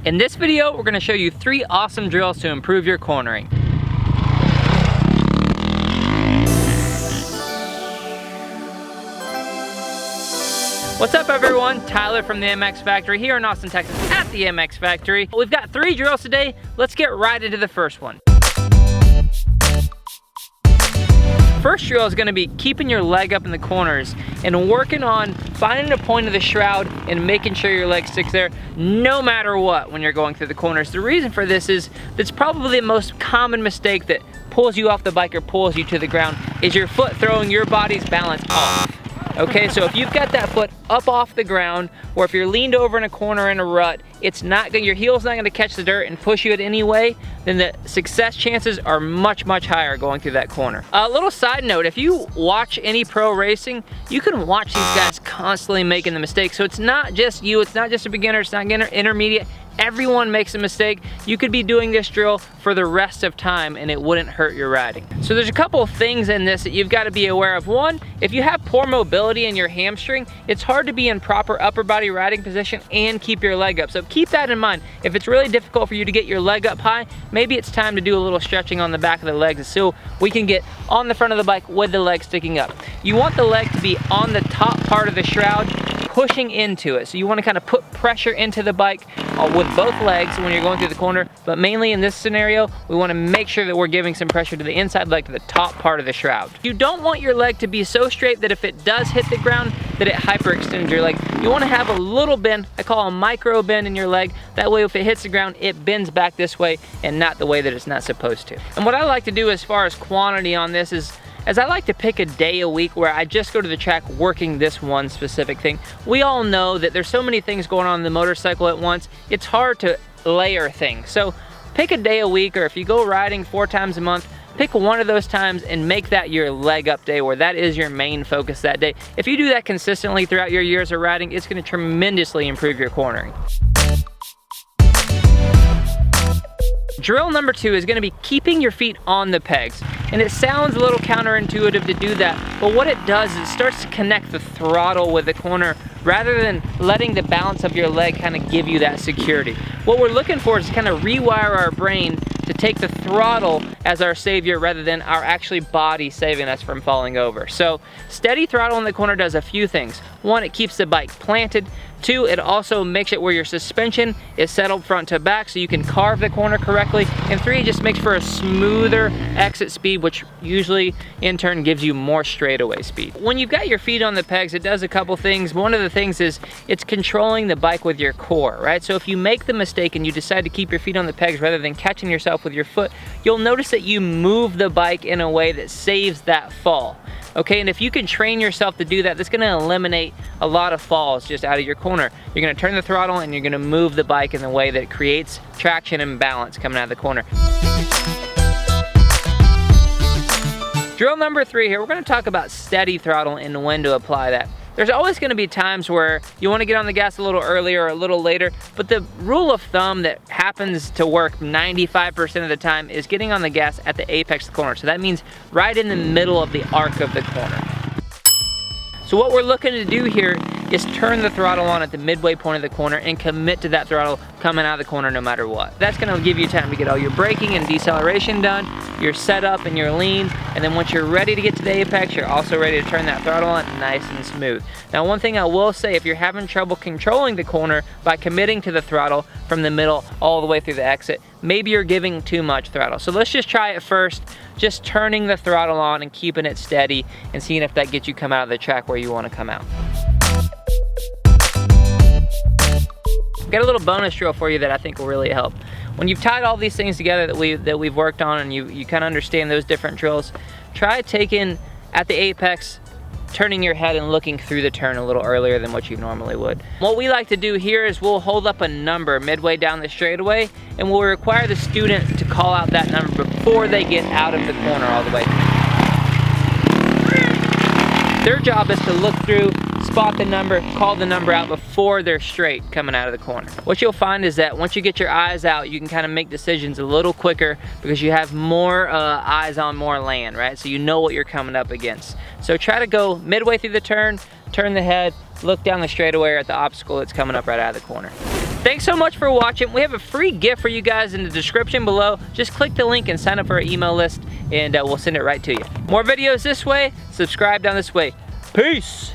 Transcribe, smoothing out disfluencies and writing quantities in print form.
In this video, we're gonna show you 3 awesome drills to improve your cornering. What's up everyone? Tyler from the MX Factory here in Austin, Texas at the MX Factory. We've got 3 drills today. Let's get right into the first one. First drill is gonna be keeping your leg up in the corners and working on finding a point of the shroud and making sure your leg sticks there no matter what when you're going through the corners. The reason for this is that's probably the most common mistake that pulls you off the bike or pulls you to the ground is your foot throwing your body's balance off. Okay, so if you've got that foot up off the ground, or if you're leaned over in a corner in a rut, it's not gonna, your heel's not gonna catch the dirt and push you in any way, then the success chances are much, much higher going through that corner. A little side note, if you watch any pro racing, you can watch these guys constantly making the mistakes. So it's not just you, it's not just a beginner, it's not intermediate. Everyone makes a mistake. You could be doing this drill for the rest of time and it wouldn't hurt your riding. So there's a couple of things in this that you've got to be aware of. One, if you have poor mobility in your hamstring, it's hard to be in proper upper body riding position and keep your leg up. So keep that in mind. If it's really difficult for you to get your leg up high, maybe it's time to do a little stretching on the back of the legs so we can get on the front of the bike with the leg sticking up. You want the leg to be on the top part of the shroud, pushing into it. So you want to kind of put pressure into the bike with both legs when you're going through the corner, but mainly in this scenario, we want to make sure that we're giving some pressure to the inside leg, to the top part of the shroud. You don't want your leg to be so straight that if it does hit the ground, that it hyperextends your leg. You want to have a little bend, I call a micro bend in your leg. That way if it hits the ground, it bends back this way and not the way that it's not supposed to. And what I like to do as far as quantity on this is I like to pick a day a week where I just go to the track working this one specific thing. We all know that there's so many things going on in the motorcycle at once, it's hard to layer things. So pick a day a week, or if you go riding 4 times a month, pick one of those times and make that your leg up day, where that is your main focus that day. If you do that consistently throughout your years of riding, it's gonna tremendously improve your cornering. Drill number 2 is gonna be keeping your feet on the pegs. And it sounds a little counterintuitive to do that, but what it does is it starts to connect the throttle with the corner rather than letting the balance of your leg kind of give you that security. What we're looking for is to kind of rewire our brain to take the throttle as our savior rather than our actually body saving us from falling over. So steady throttle in the corner does a few things. 1, it keeps the bike planted. 2, it also makes it where your suspension is settled front to back so you can carve the corner correctly. And 3, it just makes for a smoother exit speed, which usually in turn gives you more straightaway speed. When you've got your feet on the pegs, it does a couple things. One of the things is it's controlling the bike with your core, right? So if you make the mistake and you decide to keep your feet on the pegs rather than catching yourself with your foot, you'll notice that you move the bike in a way that saves that fall. Okay, and if you can train yourself to do that, that's gonna eliminate a lot of falls just out of your corner. You're gonna turn the throttle and you're gonna move the bike in the way that creates traction and balance coming out of the corner. Drill number 3 here, we're gonna talk about steady throttle and when to apply that. There's always gonna be times where you wanna get on the gas a little earlier or a little later, but the rule of thumb that happens to work 95% of the time is getting on the gas at the apex of the corner. So that means right in the middle of the arc of the corner. So what we're looking to do here is turn the throttle on at the midway point of the corner and commit to that throttle coming out of the corner no matter what. That's gonna give you time to get all your braking and deceleration done, your setup and your lean, and then once you're ready to get to the apex, you're also ready to turn that throttle on nice and smooth. Now one thing I will say, if you're having trouble controlling the corner by committing to the throttle from the middle all the way through the exit, maybe you're giving too much throttle. So let's just try it first, just turning the throttle on and keeping it steady and seeing if that gets you come out of the track where you wanna come out. Got a little bonus drill for you that I think will really help. When you've tied all these things together that we've worked on and you kind of understand those different drills, try taking at the apex, turning your head and looking through the turn a little earlier than what you normally would. What we like to do here is we'll hold up a number midway down the straightaway and we'll require the student to call out that number before they get out of the corner all the way. Their job is to look through, spot the number, call the number out before they're straight coming out of the corner. What you'll find is that once you get your eyes out, you can kind of make decisions a little quicker because you have more eyes on more land, right? So you know what you're coming up against. So try to go midway through the turn, turn the head, look down the straightaway at the obstacle that's coming up right out of the corner. Thanks so much for watching. We have a free gift for you guys in the description below. Just click the link and sign up for our email list, and we'll send it right to you. More videos this way, subscribe down this way. Peace.